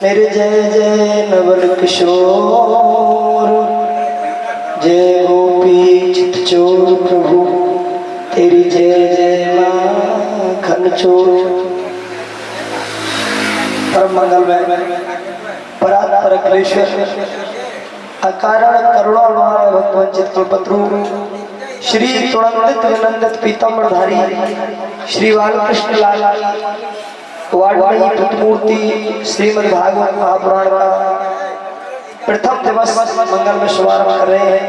मेरे जय जय नवल किशोर, जय गोपी चित चोर प्रभु, तेरी जय जय माखन चोर। परम मंगल में परात्पर अखिलेश्वर अकारण करुणा हमारे भक्तवंचित कल्पत्रु श्री तुरंदित विनंदित पीताम्बरधारी श्री बालकृष्ण लाल वाडमयी प्रतिमूर्ति श्रीमद् भागवत महापुराण का प्रथम दिवस मंगल में शुभारंभ कर रहे हैं।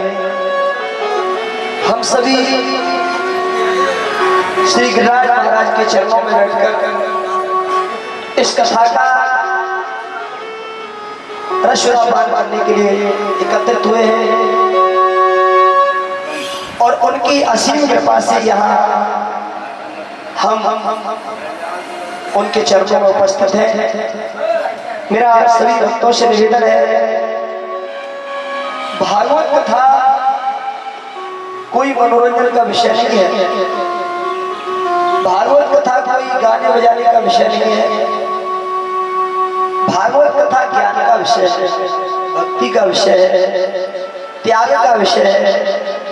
हम सभी श्री गिरिराज महाराज के चरणों में बैठकर इस कथा का रसपान करने के लिए एकत्रित हुए हैं और उनकी असीम कृपा से यहाँ हम उनके चरणों में उपस्थित हैं। मेरा सभी भक्तों से निवेदन है, भागवत कथा कोई मनोरंजन का विषय नहीं है, भागवत कथा कोई गाने बजाने का विषय नहीं है, भागवत कथा ज्ञान का विषय है, भक्ति का विषय है, त्याग का विषय है,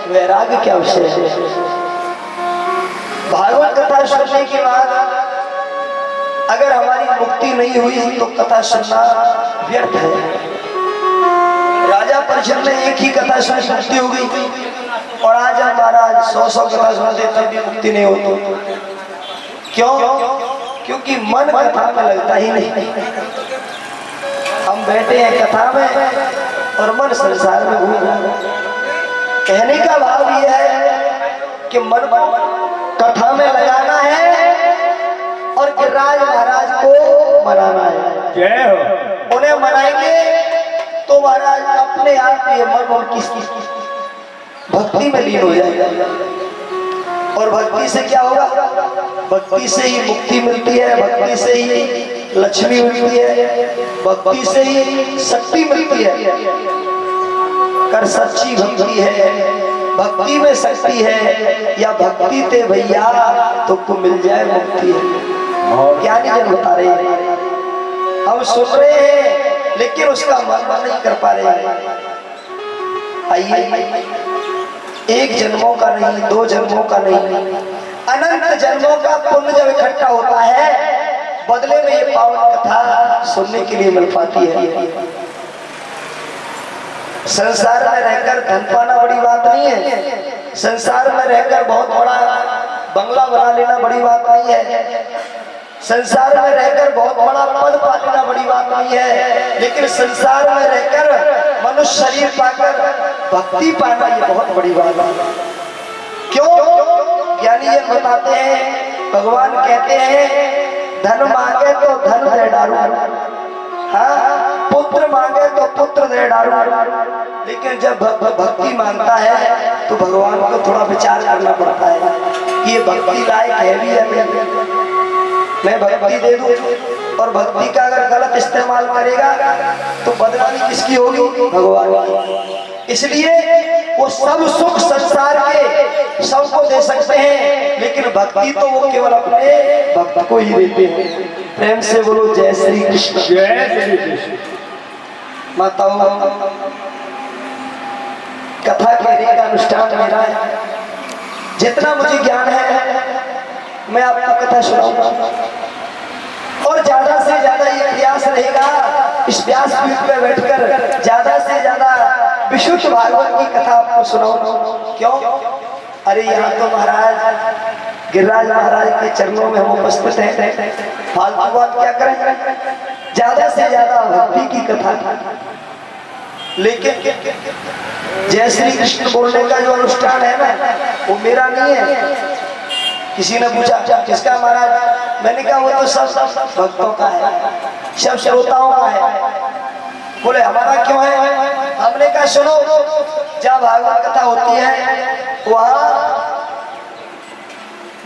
वैराग्य का विषय है। भागवत कथा सुनने के बाद अगर हमारी मुक्ति नहीं हुई तो कथा सुनना व्यर्थ है। राजा परिषद ने एक ही कथा सुनी, मुक्ति हो गई, और आज हम महाराज 100 कथा सुनते तब भी मुक्ति नहीं होती। क्यों? क्योंकि मन कथा में लगता ही नहीं। हम बैठे हैं कथा में और मन संसार में घूम रहा है। कहने का भाव यह है कि मन को कथा में लगाना है और गिरिराज महाराज को मनाना है। जय हो। उन्हें मनाएंगे तो महाराज अपने आप ये मन उनकी भक्ति में लीन हो जाएगा। और भक्ति से क्या होगा? भक्ति से ही मुक्ति मिलती है, भक्ति से ही लक्ष्मी मिलती है, भक्ति से ही शक्ति मिलती है। कर सच्ची भक्ति है, भक्ति में शक्ति है, या भक्ति ते भैया तुमको मिल जाए मुक्ति है। ज्ञानी जन बता रहे हैं, हम सुन रहे हैं लेकिन उसका मन नहीं कर पा रहे हैं। आइए, एक जन्मों का नहीं, 2 जन्मों का नहीं, अनंत जन्मों का पुण्य जब इकट्ठा होता है, बदले में ये पावन कथा सुनने के लिए मिल पाती है। संसार में रहकर धन पाना बड़ी बात नहीं है, संसार में रहकर बहुत बड़ा बंगला बना लेना बड़ी बात नहीं है, संसार में रहकर बहुत बड़ा पद पा लेना बड़ी बात नहीं है, लेकिन संसार में रहकर मनुष्य शरीर पाकर भक्ति पाना ये बहुत बड़ी बात है। क्यों? ज्ञानी ये बताते हैं, भगवान कहते हैं धन मांगे तो धन दे डारू, हाँ, पुत्र मांगे तो पुत्र दे डारू, लेकिन जब भक्ति मांगता है तो भगवान को थोड़ा विचार करना पड़ता है कि ये भक्ति लायक है भी है। मैं भक्ति दे दूं और भक्ति का अगर गलत इस्तेमाल करेगा तो बदनामी किसकी होगी? भगवान की। इसलिए वो सब सुख संसार के सबको दे सकते हैं, लेकिन भक्ति तो वो केवल अपने भक्त को ही देते हैं। प्रेम से बोलो जय श्री कृष्ण। जय श्री कृष्ण। माताओं, कथा कहने का अनुष्ठान मेरा है, जितना मुझे ज्ञान है मैं आपको कथा सुनाऊंगा, और ज्यादा से ज्यादा ये प्रयास रहेगा इस व्यासपीठ पे बैठकर ज्यादा से ज्यादा विशुद्ध भागवत की कथा आपको सुनाऊंगा। क्यों? अरे यहाँ तो महाराज गिरिराज महाराज के चरणों में हम उपस्थित हैं, फालतू बात क्या करें? ज्यादा से ज्यादा भक्ति की कथा। लेकिन जय श्री कृष्ण बोलने का जो अनुष्ठान है ना, वो मेरा नहीं है। किसी ने पूछा किसका महाराज? मैंने कहा वो तो सब भक्तों का है, सब श्रोताओं का है। बोले हमारा क्यों है? हमने कहा सुनो, जहाँ भागवत कथा होती है वहाँ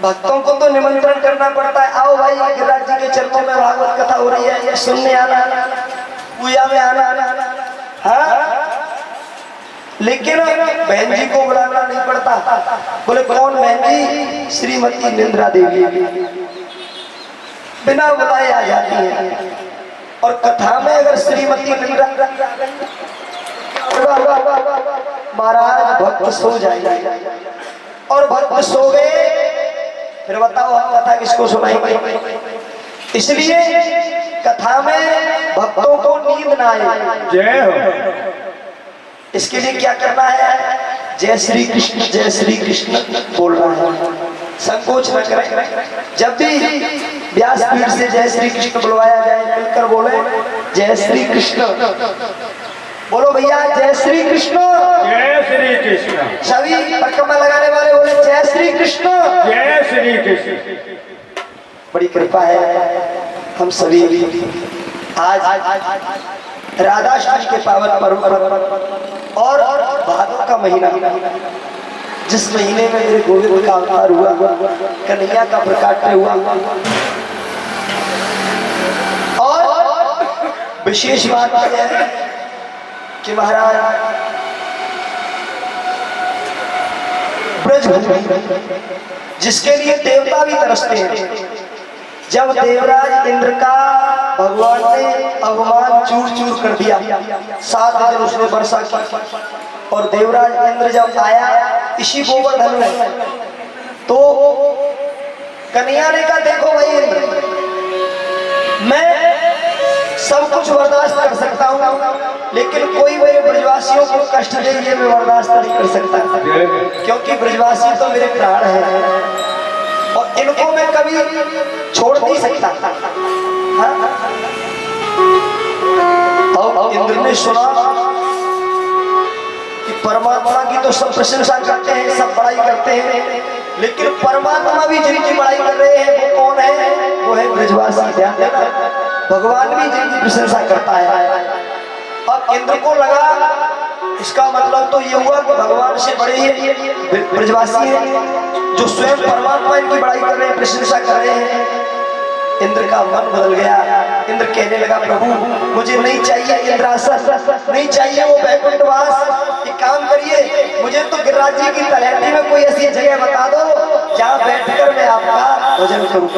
भक्तों को तो निमंत्रण करना पड़ता है, आओ भाई गिरिराज जी के चरणों में भागवत कथा हो रही है, सुनने आना, पूजा में आना। हाँ, लेकिन बहन जी को बुलाना नहीं पड़ता। बोले कौन बहन जी? श्रीमती निंद्रा देवी, बिना बुलाए आ जाती है। और कथा में अगर श्रीमती महाराज भक्त सो जाए और भक्त सो गए, फिर बताओ हम कथा किसको सुनाएंगे? इसलिए कथा में भक्तों को नींद ना आए। जय हो। इसके लिए क्या करना है? जय श्री कृष्ण बोलना है, संकोच न करें। जब भी व्यासपीठ से जय श्री कृष्ण बुलवाया जाए, मिलकर बोले जय श्री कृष्ण। बोलो भैया जय श्री कृष्ण। जय श्री कृष्ण। सभी परिक्रमा लगाने वाले बोले जय श्री कृष्ण। जय श्री कृष्ण। बड़ी कृपा है हम सभी आज राधाष्टमी के पावन पर्व पर और भादों का महीना, जिस महीने में मेरे गोविंद का अवतार हुआ, कन्हैया का प्रकाट्य हुआ, और विशेष बात यह है कि महाराज ब्रजभूमि जिसके लिए देवता भी तरसते हैं, जब देवराज इंद्र का भगवान ने अवमान चूर चूर कर दिया, 7 दिन उसने वर्षा की, और देवराज इंद्र जब आया इसी गोवर्धन में, तो कन्हैया ने कहा देखो भाई इंद्र, मैं सब कुछ बर्दाश्त कर सकता हूँ, लेकिन कोई मेरे ब्रजवासियों को कष्ट दे ये मैं बर्दाश्त नहीं कर सकता, क्योंकि ब्रजवासी तो मेरे प्राण हैं और इनको मैं कभी छोड़ नहीं सकता। हाँ? और इंद्र ने सुना कि परमात्मा की तो सब प्रशंसा करते हैं, सब बड़ाई करते हैं, लेकिन परमात्मा भी जिनकी बड़ाई कर रहे हैं वो कौन है? वो है ब्रजवासी। ध्यान देना, भगवान भी जिनकी प्रशंसा करता है। अब इंद्र को लगा इसका मतलब तो ये हुआ कि भगवान से बड़े ही ब्रजवासी हैं, जो स्वयं परमात्मा इनकी बड़ाई कर रहे हैं, प्रशंसा कर रहे हैं। इंद्र का मन बदल गया। इंद्र कहने लगा प्रभु मुझे नहीं चाहिए इंद्रासन, नहीं चाहिए वो वैकुंठवास, एक काम करिए मुझे तो गिरिराज जी की तलहटी में कोई ऐसी जगह बता दो जहाँ बैठकर मैं आपका भजन करूं।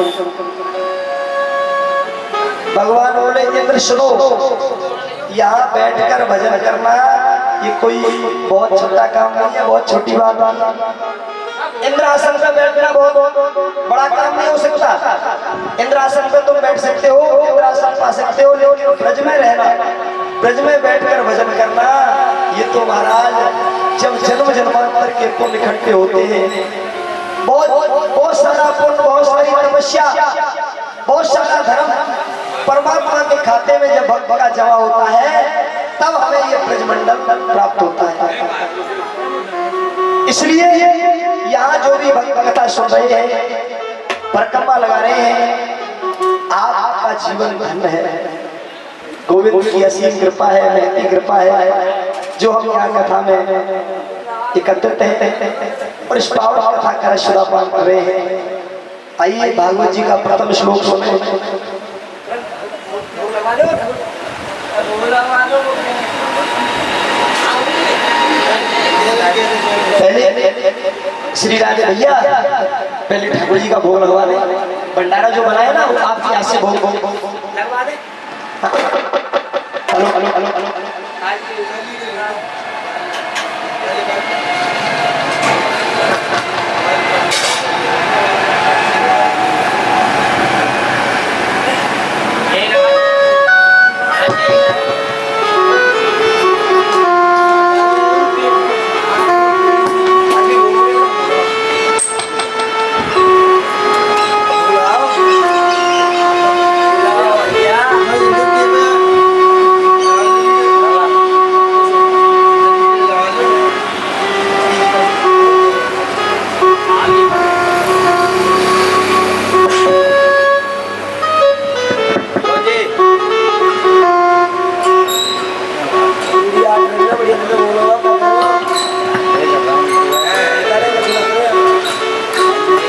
भगवान बोले इंद्र सुनो, यहाँ बैठकर भजन करना ये कोई बहुत छोटा काम नहीं है, बहुत छोटी बात नहीं। इंद्रासन पे बैठना बहुत बड़ा काम नहीं हो सकता। इंद्रासन पे तुम बैठ सकते हो, इंद्रासन पा सकते हो, लेकिन ब्रज में रहना, ब्रज में बैठकर भजन करना, ये तो महाराज जब जन्म जन्मांतर के पुण्य इकट्ठे होते हैं, बहुत सारा पुण्य, बहुत सारी तपस्या, बहुत सारा धर्म परमात्मा के खाते में जब भक्त का जमा होता है, तब हमें ये ब्रजमंडल प्राप्त होता है। इसलिए यहाँ जो भी भक्त कथा सुन रहे हैं, परिक्रमा लगा रहे हैं, आपका जीवन धन्य है। गोविंद की असीम कृपा है, महती कृपा है, जो हम यहाँ कथा में एकत्रित हैं और इस पावन कथा का सुधापान कर रहे हैं। आइए भागवत जी का प्रथम श्लोक सुने। पहले श्री राधे भैया पहले ठाकुर जी का भोग लगवा दे। भंडारा जो बनाया ना वो आपके हाथ से भोग लगवा दे। Hello hello hello hello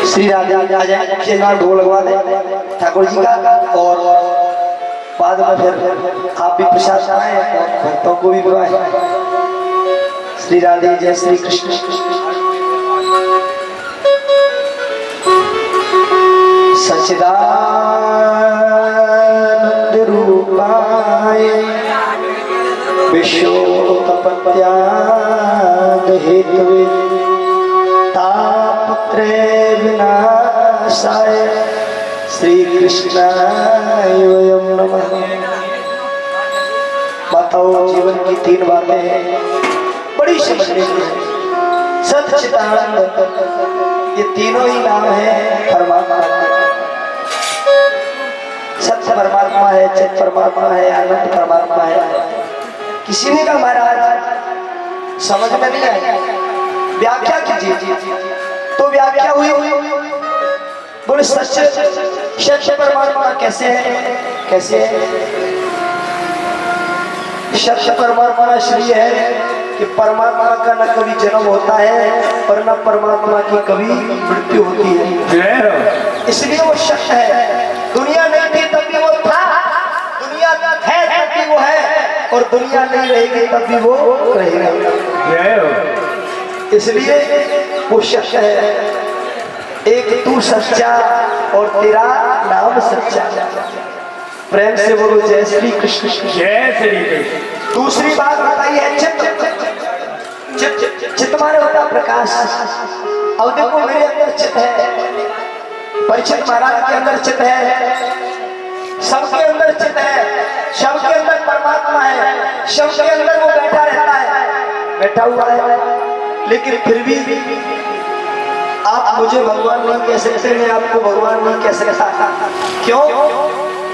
Shri Radhe भोग लगवा दे ठाकुर जी का, और बाद में फिर आप भी प्रसाद खाएं और भक्तों को भी बुलाएं। श्री राधे, जय श्री कृष्ण। सच्चिदानंद रूपा विश्वोत्पत्त्याद हेतवे तापत्रय विनाशाय श्री कृष्णाय वयं नमः। माताओं, जीवन की 3 बातें हैं, बड़ी समझने की। सत्य, चित, आनंद, ये तीनों ही नाम है परमात्मा के। सत्य परमात्मा है, चित परमात्मा है, आनंद परमात्मा है। किसी ने कहा महाराज समझ में नहीं आया, व्याख्या कीजिए। तो व्याख्या हुई, बोले सत्य परमात्मा कैसे है? कैसे है? सत्य परमात्मा इसलिए है कि परमात्मा का न कभी जन्म होता है और न परमात्मा की कभी मृत्यु होती है, इसलिए वो सत्य है। दुनिया नहीं थी तब भी वो था, दुनिया है तब भी वो है, और दुनिया नहीं रहेगी तब भी वो रहेगा। इसलिए वो सत्य है। एक तू सच्चा और तेरा नाम सच्चा। प्रेम से बोलो जय श्री कृष्ण। जय श्री कृष्ण। दूसरी बात बताई है चित्त। चित्त माने होता प्रकाश। अब देखो मेरे अंदर चित्त है, परीक्षित महाराज के अंदर चित्त है, सबके अंदर चित्त है, सबके अंदर परमात्मा है, सबके अंदर वो बैठा रहता है, बैठा हुआ है। लेकिन फिर भी आप मुझे भगवान नहीं कह सकते, मैं आपको भगवान नहीं कह सकता। क्यों?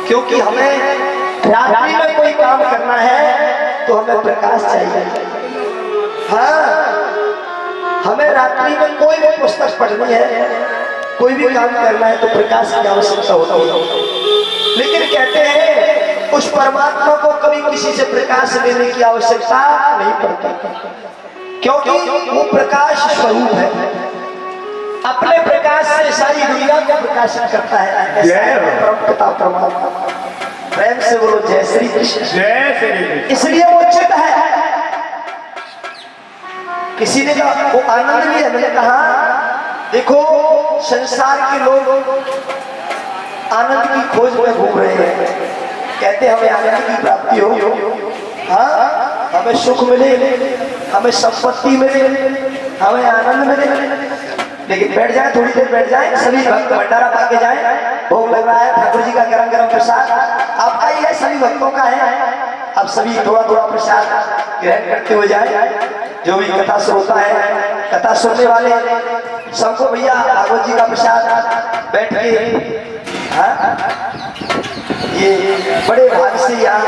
क्योंकि हमें रात्रि में कोई काम करना है तो हमें प्रकाश चाहिए। हाँ, हमें रात्रि में कोई भी पुस्तक पढ़नी है, कोई भी काम करना है तो प्रकाश की आवश्यकता होती है। लेकिन कहते हैं उस परमात्मा को कभी किसी से प्रकाश लेने की आवश्यकता नहीं पड़ती, क्योंकि वो प्रकाश स्वरूप है। अपने प्रकाश से सारी दुनिया को प्रकाशित करता है। परमपिता परमात्मा। प्रेम से बोलो जय श्री कृष्ण। जय श्री कृष्ण। इसलिए वो चित्त है। किसी ने कहा वो आनंद भी है। मैंने कहा देखो संसार के लोग आनंद की खोज में घूम रहे हैं, कहते हमें आनंद की प्राप्ति हो, हाँ हमें सुख मिले, हमें संपत्ति मिले, हमें आनंद मिले। लेकिन बैठ जाए, थोड़ी देर बैठ जाए, सभी भक्त भंडारा पाके जाए, भोग लग रहा है ठाकुर जी का गरम गरम प्रसाद आपका ही है, सभी भक्तों का है। अब सभी थोड़ा थोड़ा प्रसाद ग्रहण करते हुए जाए। जो भी कथा श्रोता है, कथा सुनने वाले सबको भैया भागवत जी का प्रसाद बैठ के, हाँ ये बड़े भाग से यहाँ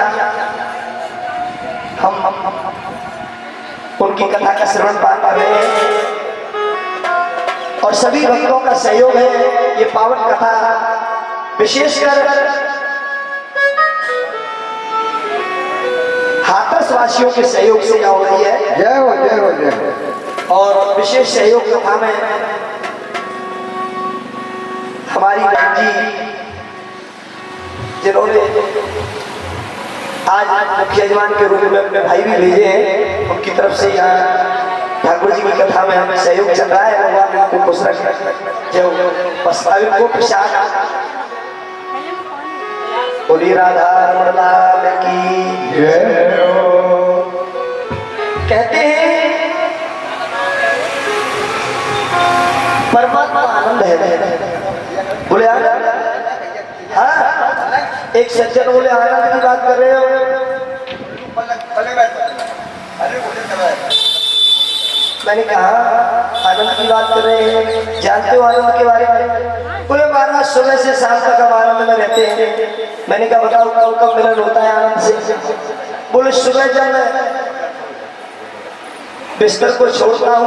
हम उनकी कथा का श्रवण पाठ कर रहे हैं और सभी भक्तों का सहयोग है। ये पावन कथा विशेषकर हाथरस वासियों के सहयोग से हो रही है। जय हो जय हो जय हो। और विशेष सहयोग कथा में हमारी बहन जी जिन्होंने आज मुख्य यजमान के रूप में अपने भाई भी भेजे हैं, उनकी तरफ से यहाँ ठाकुर जी की कथा में हमें सहयोग चल रहा है। भगवान उनको खुश रखे। जो प्रस्तावित को प्रसाद बोली राधा रमण लाल की जय हो। कहते हैं परमात्मा आनंद है। बोले आनंद, हाँ एक सज्जन बोले आनंद की बात कर रहे हो। मैंने कहा आनंद की बात कर रहे हैं, जानते हो आनंद के बारे में? बोले महाराज सुबह से शाम तक हम आनंद में रहते हैं। मैंने कहा बताओ कब कब मिलन होता है आनंद से? बोले सुबह जब मैं बिस्तर को छोड़ता हूँ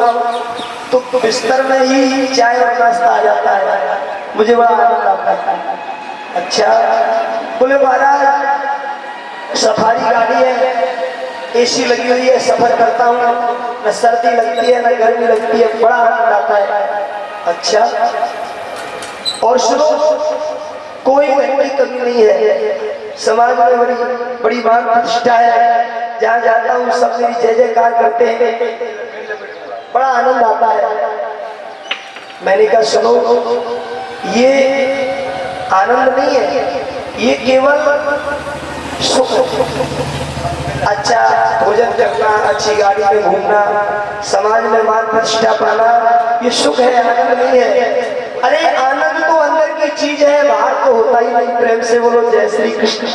तो बिस्तर में ही चाय और नाश्ता आ जाता है, मुझे बड़ा आनंद आता है। अच्छा। बोले महाराज सफारी गाड़ी है, एसी लगी हुई है, सफर करता हूँ, न सर्दी लगती है न गर्मी लगती है, बड़ा आनंद आता है। अच्छा। और सुनो कोई धन की कमी नहीं है, समाज में बड़ी मान प्रतिष्ठा है, जहाँ जाता हूँ सब मेरी जय जयकार करते हैं, बड़ा आनंद आता है। मैंने कहा सुनो ये आनंद नहीं है, ये केवल सुख। अच्छा भोजन करना, अच्छी गाड़ी में घूमना, समाज में मान प्रतिष्ठा पाना, ये सुख है, आनंद नहीं है। अरे आनंद तो अंदर की चीज है, बाहर तो होता ही नहीं। प्रेम से बोलो जय श्री कृष्ण।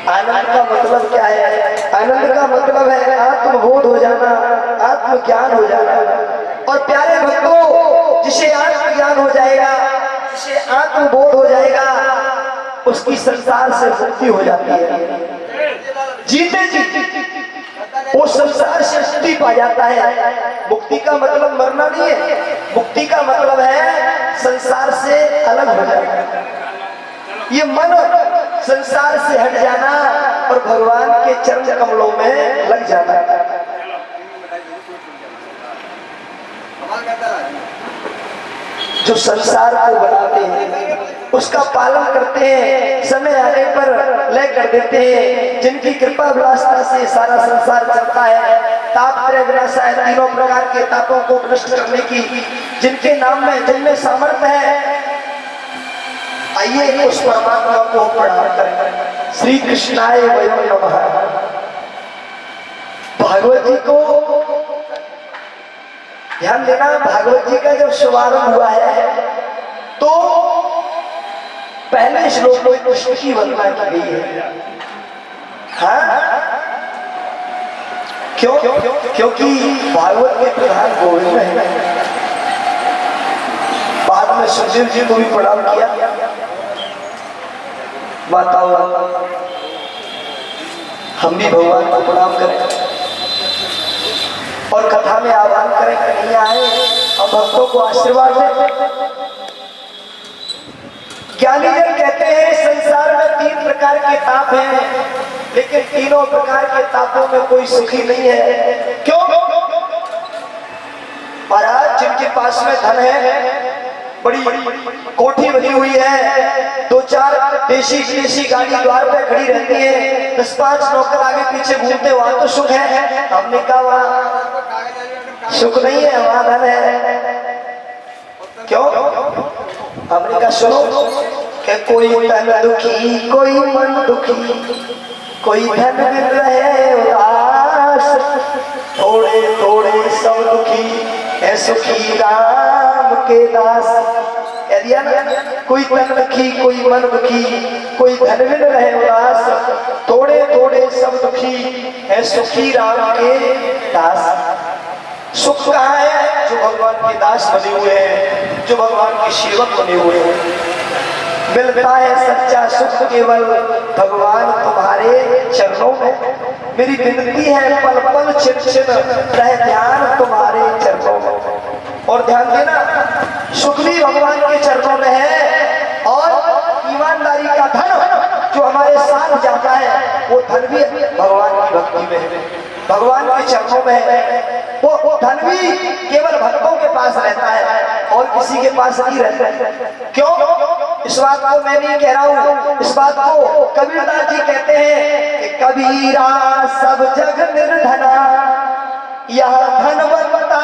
आनंद का मतलब क्या है? आनंद का मतलब है आत्मबोध हो जाना, आत्मज्ञान हो जाना। और प्यारे भक्तों, जिसे आत्मज्ञान हो जाएगा, जिसे आत्मबोध हो जाएगा, उसकी संसार से मुक्ति हो जाती है। जीते जी वो संसार से मुक्ति पा जाता है। मुक्ति का मतलब मरना नहीं है, मुक्ति का मतलब है संसार से अलग हो जाना। ये मन संसार से हट जाना और भगवान के चरण कमलों में लग जाना। जो संसार को बनाते हैं, उसका पालन करते हैं, समय आने पर लय कर देते हैं, जिनकी कृपा विलासता से सारा संसार चलता है, ताप त्रय विनाशाय, तीनों प्रकार के तापों को नष्ट करने की जिनके नाम में जिनमें सामर्थ्य है, आइए उस परमात्मा को प्रणाम करें। श्री कृष्णाय वयं नमः। भागवत जी को ध्यान देना, भागवत जी का जब शुभारंभ हुआ है तो पहले श्लोक में कृष्ण की वंदना की गई है। हाँ? क्यों? क्योंकि भागवत के प्रधान गोविंद है। बाद में सुखदेव जी को भी प्रणाम किया। माताओं, हम भी भगवान को प्रणाम करें और कथा में आह्वान करें, कन्हैया आए और भक्तों को आशीर्वाद दें। ज्ञानी जन कहते हैं संसार में 3 प्रकार के ताप हैं, लेकिन तीनों प्रकार के तापों में कोई सुखी नहीं है। क्यों? महाराज, जिनके पास में धन है, बड़ी कोठी बनी हुई है, 2-4 देशी गाड़ी द्वार पे खड़ी रहती है, 10-5 नौकर आगे पीछे घूमते, वहां तो सुख है। हमने कहा वहां सुख नहीं है, वहां धन है। क्यों? हमने कहा सुनो कि कोई तन दुखी, कोई मन दुखी, कोई धन मिल रहे उदास, थोड़े थोड़े सब दुखी है सुखी राम के दास। कोई तन दुखी, कोई मन दुखी, कोई धन मिल रहे उदास, थोड़े थोड़े सब दुखी है सुखी राम के दास। सुख कहाँ है? जो भगवान के दास बने हुए हैं, जो भगवान के सेवक बने हुए हैं। मिलता है सच्चा सुख केवल भगवान तुम्हारे चरणों में। मेरी विनती है पल पल छिन छिन रहे ध्यान तुम्हारे चरणों में। और ध्यान देना, सुख भी भगवान के चरणों में है और ईमानदारी का धन जो हमारे साथ जाता है, वो धन भी भगवान की भक्ति में है, भगवान के चरणों में है। वो धन भी केवल भक्तों के पास रहता है और किसी के पास नहीं रहता है। क्यों? इस बात को मैं नहीं कह रहा हूँ, इस बात को कबीरदास जी कहते हैं कि कबीरा सब जग निर्धना, यह धनवंता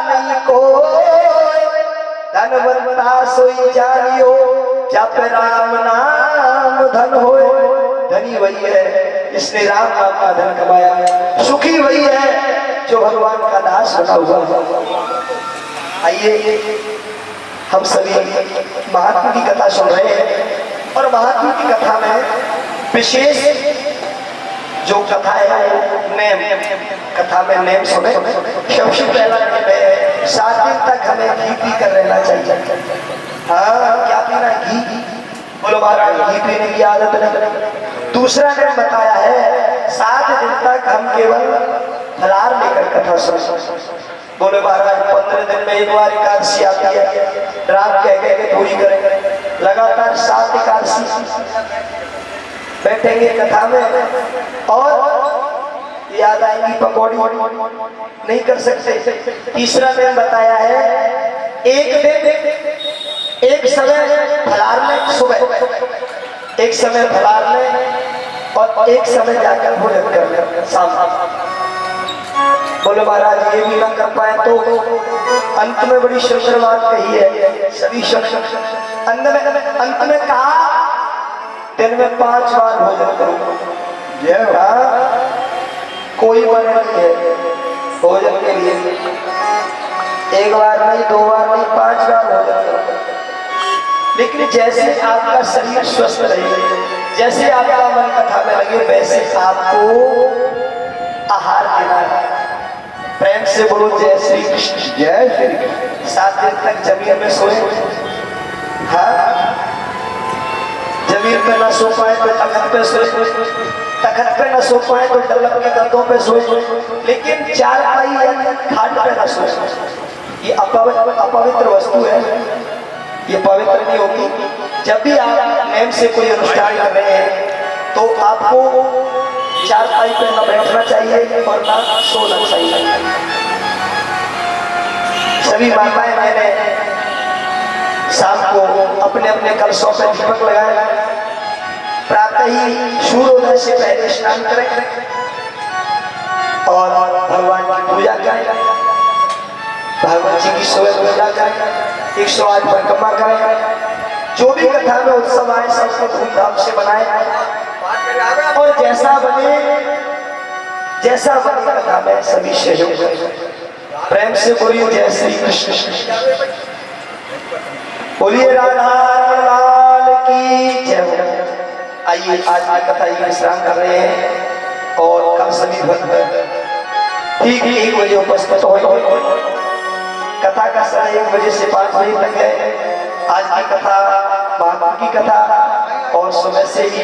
नहीं कोई, धनवंता सोई जानियो जप राम नाम धन होए। धनी वही है जिसने राम नाम का धन कमाया, सुखी वही है जो भगवान का दास बना हुआ। आइए हम सभी महात्मा की कथा सुन रहे हैं और महात्मा की कथा में विशेष जो कथा है नेम, कथा में नेम सुने। क्योंकि पहला नेम है 7 दिन तक हमें घी पी कर रहना चाहिए। हाँ, क्या पीना? घी। बोलो महाराज, घी पीने की आदत नहीं। दूसरा नेम बताया है 7 दिन तक हम केवल फलाहार लेकर कथा सुन। बोले महाराज, 15 दिन में एक बार एकादशी आती है, रात कह के पूरी करें। लगातार 7 एकादशी बैठेंगे कथा में और याद आएंगी पकौड़ी, नहीं कर सकते। तीसरा दिन बताया है एक दिन एक समय फलाहार लें, सुबह एक समय फलाहार लें और एक समय जाकर भोजन कर लें शाम। बोले महाराज, ये भी ना कर पाए तो अंत में बड़ी सुंदर बात कही है। सभी अंत में कहा दिन में 5 बार भोजन करो। जय हो हाँ, कोई मना नहीं है भोजन के लिए। एक बार नहीं, दो बार नहीं, 5 बार भोजन करो, लेकिन जैसे आपका शरीर स्वस्थ रहे, जैसे आपका मन कथा में लगे, वैसे आपको आहार देना है। प्रेम से बोलो जय श्री कृष्ण। जय श्री कृष्ण। 7 दिन तक जमीन में सोए, हाँ, जमीन पे ना सो पाए तो तखत पे सोए, तखत पे ना सो पाए तो डल्लब के गद्दों पे सोए, लेकिन चारपाई या खाट पे ना सोए। ये अपवित्र वस्तु है, ये पवित्र नहीं होती। जब भी आप नेम से कोई अनुष्ठान कर रहे हैं तो आपको चारपाई पे न बैठना चाहिए और ना सोना चाहिए। सभी माताएं मैंने शाम को अपने अपने कलशों पे दीपक लगाए, प्रातः ही सूर्योदय से पहले स्नान करें और भगवान की पूजा करें, भगवान जी की सुबह पूजा करें, 108 परिक्रमा करें, जो भी कथा में उत्सव आए सबको धूमधाम से बनाए, और जैसा बने कथा में सभी सहयोग करें। प्रेम से बोलिए जय श्री कृष्ण, बोलिए राधा लाल की जय। आइए आज की कथा ही विश्राम कर रहे हैं और कल सभी भक्त ठीक 1 बजे उपस्थित हो। कथा का समय 1 बजे से 5 बजे तक है। आज की कथा महात्मा की कथा, और सुबह से ही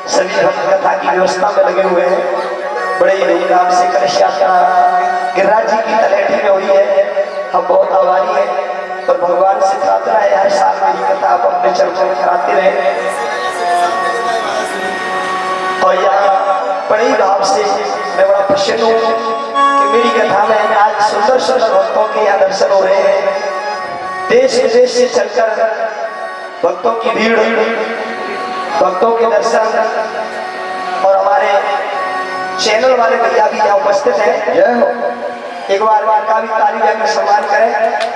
सभी भक्त कथा की व्यवस्था में लगे हुए हैं। बड़े ही धूमधाम से कलश यात्रा गिरिराज जी की तलहटी में हुई है। हम बहुत आभारी हैं और भगवान से प्रार्थना है हर साल मेरी कथा आप अपने चरणों में कराते रहे। और यहाँ बड़े ही भाव से मैं बड़ा प्रसन्न हूँ कि मेरी कथा में आज सुंदर सुंदर भक्तों के यहाँ दर्शन हो रहे हैं। देश विदेश से चलकर भक्तों की भीड़, भक्तों के दर्शन, और हमारे चैनल वाले भैया भी यहाँ उपस्थित हैं। जय हो। एक बार का भी ताली देकर सम्मान करें।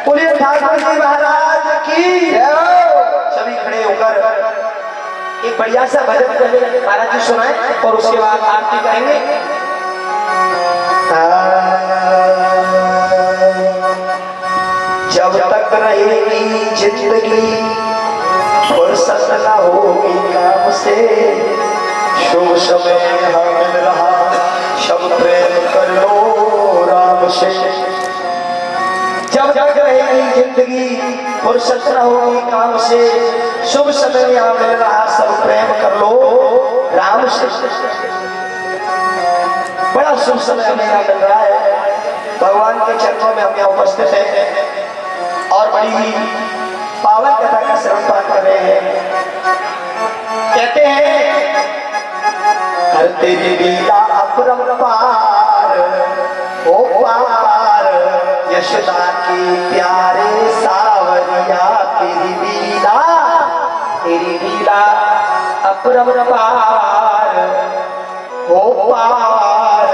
बोलिए ठाकुर जी महाराज की जय हो। सभी खड़े होकर एक बढ़िया सा भजन पहले महाराज जी सुनाए और उसके बाद आरती करेंगे। जब तक रहेगी जिंदगी फुर्सत न होगी काम से, शुभ समय यहाँ मिल रहा, सब प्रेम कर लो राम से। जब तक रहेगी जिंदगी फुर्सत न होगी काम से, शुभ समय यहाँ मिल रहा, सब प्रेम कर लो राम से। बड़ा शुभ समय हमें यहाँ मिल रहा है, भगवान के चरणों में हम यहाँ उपस्थित हैं और बड़ी ही पावन कथा का श्रवण पाठ कर रहे हैं। कहते हैं हर तेरी लीला अपरंपार, ओ पार यशोदा की प्यारे सावरिया, तेरी लीला अपरंपार, ओ पार।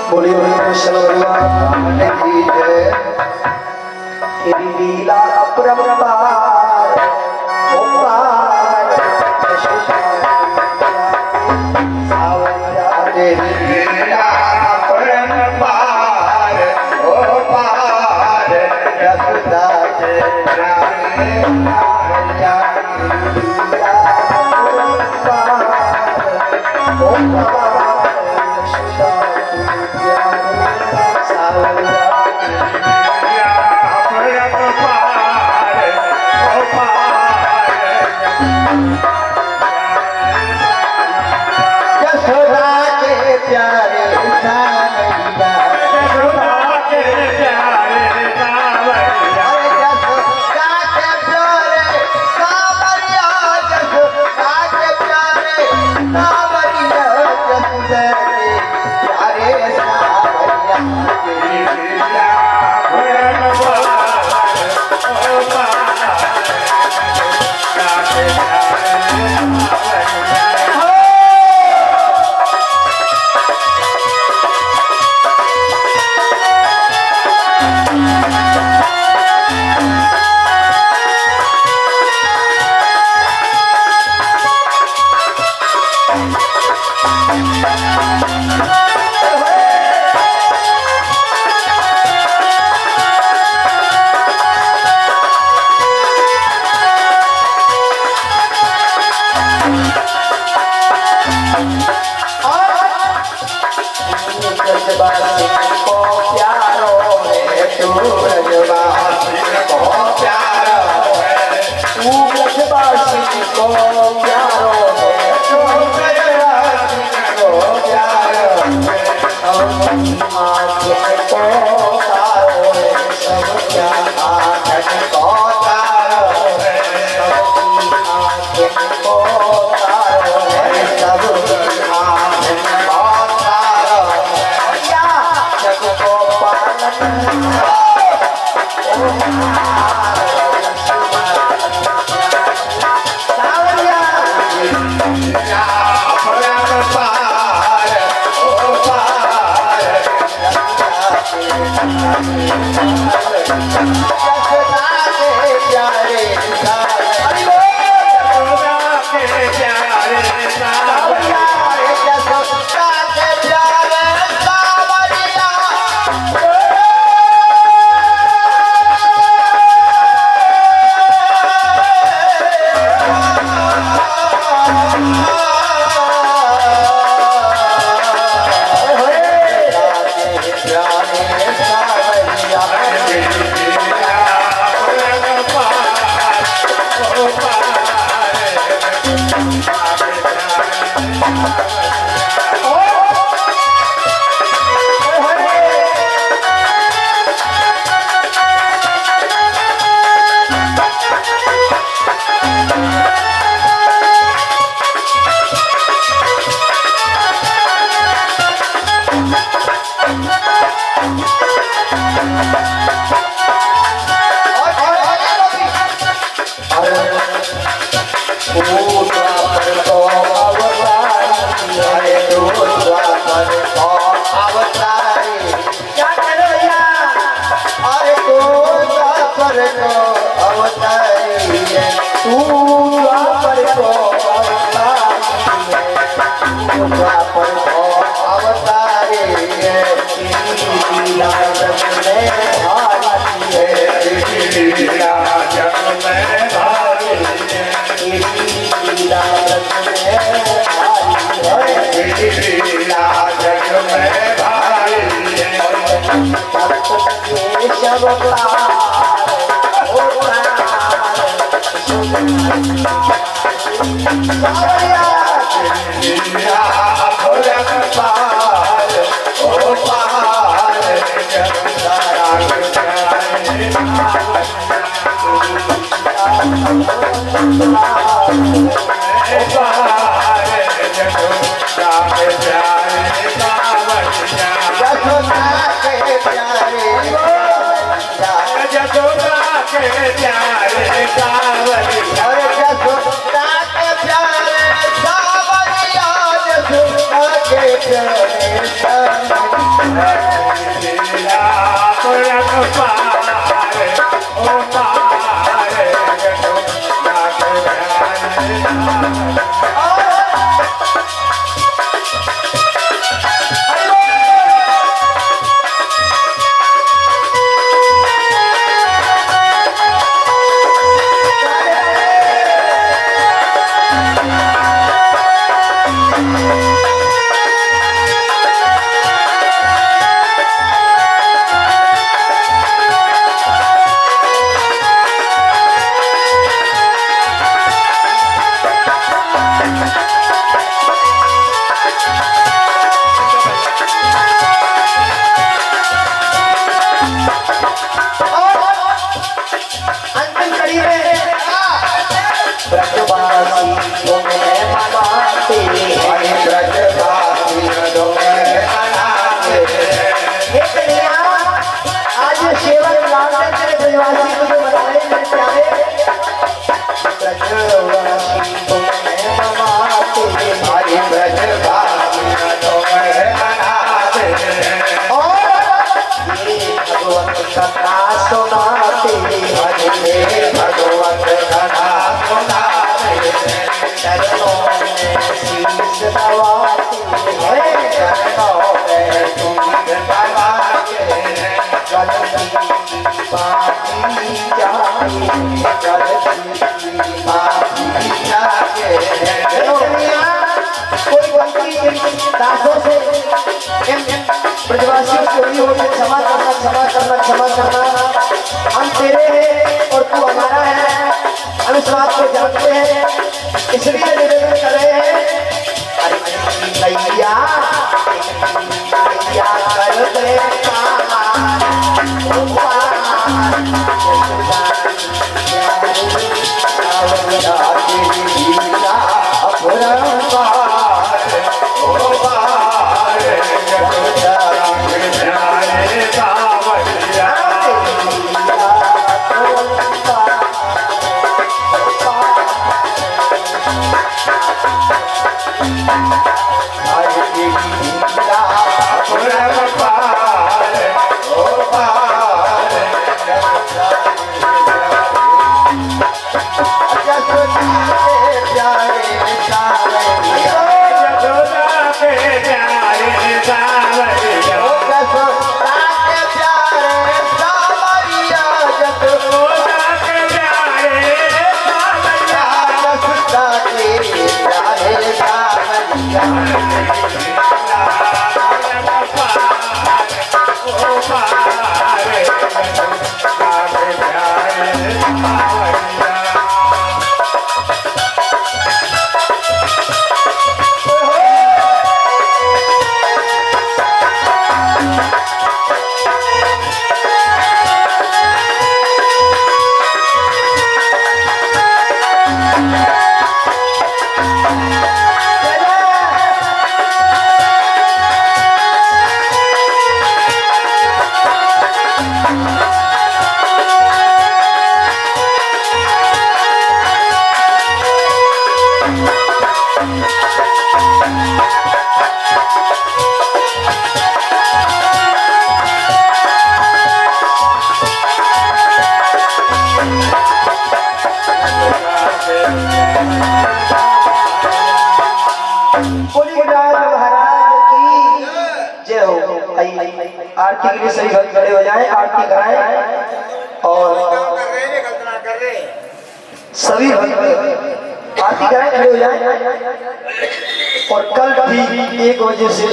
बोलिए कृष्ण भगवान की जय। तेरी लीला अपरंपार, ओ पार सावरिया, तेरी लीला अपरंपार, ओ पार यशोदा के प्यारे सावरिया, तेरी लीला अपरंपार, ओ पार यशोदा के प्यारे सावरिया। यशोदा के प्यारे सावरिया, यशोदा के प्यारे सावरिया, यशोदा के प्यारे ब्रजवासी को प्यारो है तू ब्रजवासी को प्यारा है तू ब्रजवासी को प्यारो है तू ब्रजवासी को प्यारा है आँखें को तारो है सब क्या आँख को तारो है आँखें को तारो है सब आँख को तारो है जग को पालन सावरिया या अपराध पार ओ पार जसना के प्यारे हरि खुदा के प्यारे सावरिया जसना के प्यारे सावरिया क्या कह रहे भैया तू द्वापर को द्वापर को अवतारी है लीला रंग में भारी है लीला जग में भारी लीला रंग में भारी है लीला जग में भारी भक्त के सब पार ओ पार सावरिया लीला अपराध पार ओ पार जग सारा प्यारे पार जग सारे प्यारे सावरिया जसना के प्यारे जसोदा के प्यारे सावरिया और जसना के प्यारे सावरिया जसना के प्यारे सावरिया लीला अपराध पार ओ पार जग सारे प्यारे हरि से क्षमा करना, क्षमा करना, क्षमा करना। हम तेरे हैं और तू हमारा है, हम इस बात को जानते हैं, इसलिए निवेदन कर रहे हैं। अरे नैया नैया कर दे आरती के लिए सभी भक्त खड़े हो जाएं, आरती कराएं और सभी भक्त आरती कराएं, खड़े हो जाएं। और कल ठीक 1 बजे से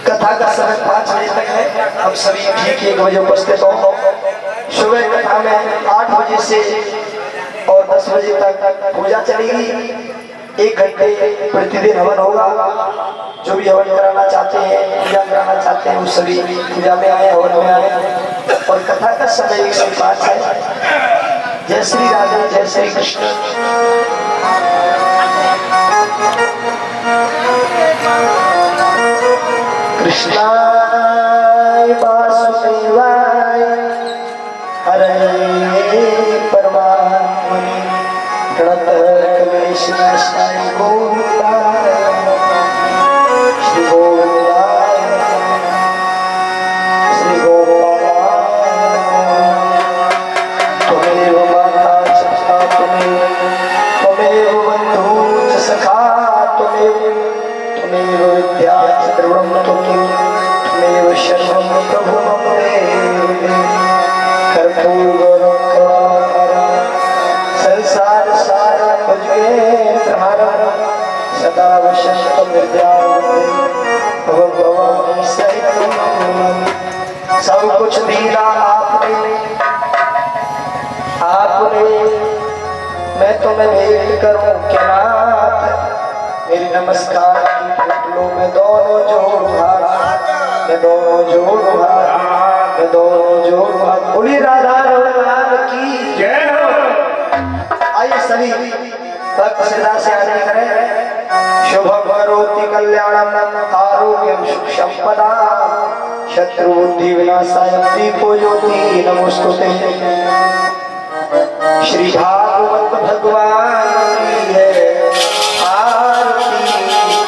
कथा का समय 5 बजे तक है। हम सभी ठीक 1 बजे उपस्थित हो। सुबह कथा में 8 बजे से और 10 बजे तक पूजा चलेगी। 1 घंटे प्रतिदिन हवन होगा। जो भी हवन कराना चाहते हैं, पूजा कराना चाहते हैं, वो सभी पूजा में आए, हवन में आए। और कथा का समय 1 से 5 है। जय श्री राधे, जय श्री कृष्ण। कृष्णाय वासुदेवाय हरे परमात्मने प्रणतकलेशनाशाय गोविंदाय श्री गोविंदाय श्री गोपालाय त्वमेव माता च पिता त्वमेव बन्धुः च सखा त्वमेव विद्या च द्रविणं त्वमेव सर्वं प्रभु मम देहि कर्पूरगौरं करुणाकरं संसार सारा भुजगेन्द्र हरं सदा वसन्तं विद्यावते भवानी सहितं। सब कुछ दीना आपने मैं तुम्हें भेंट करूं क्या नाथ। मेरी नमस्कार की फूलों में दोनों जोड़ हाथ, मैं दोनों जोड़ हाथ, मैं दोनों जोड़ हाथ। बोली राधा रमण की जय हो। आइए सभी भक्त श्रद्धा से आने करें। शुभम करोति कल्याणम आरोग्यम सुख संपदा शत्रु बुद्धि विनाशाय दीपो ज्योति नमोस्तुते। श्री भागवत भगवान की है आरती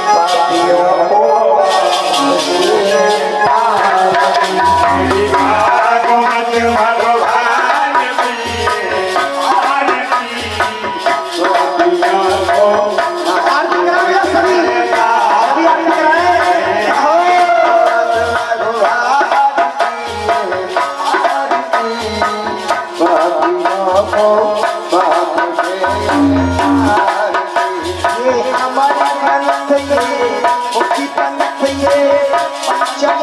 पापियों को हमारे पंथ ये मुक्ति पंथ ये पंचम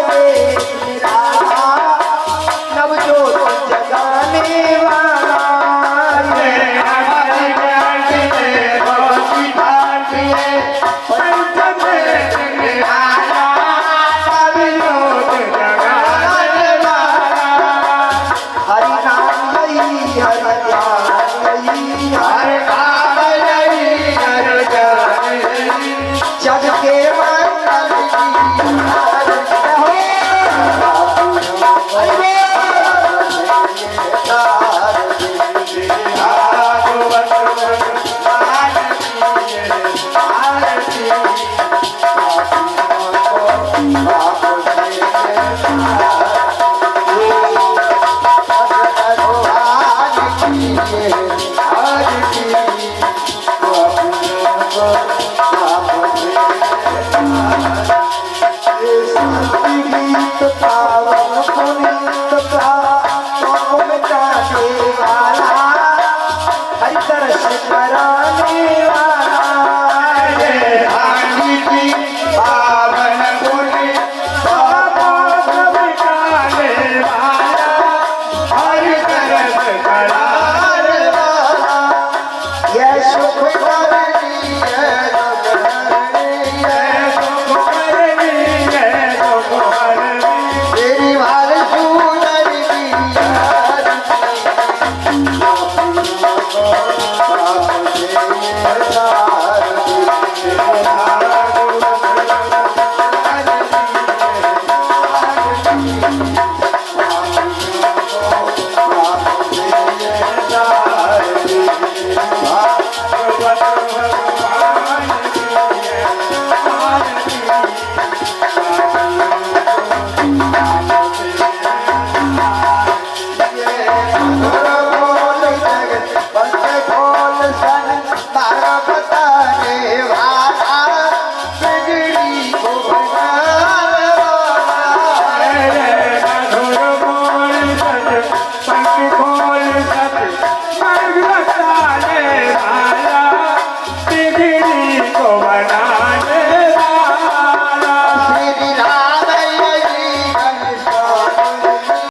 Bye.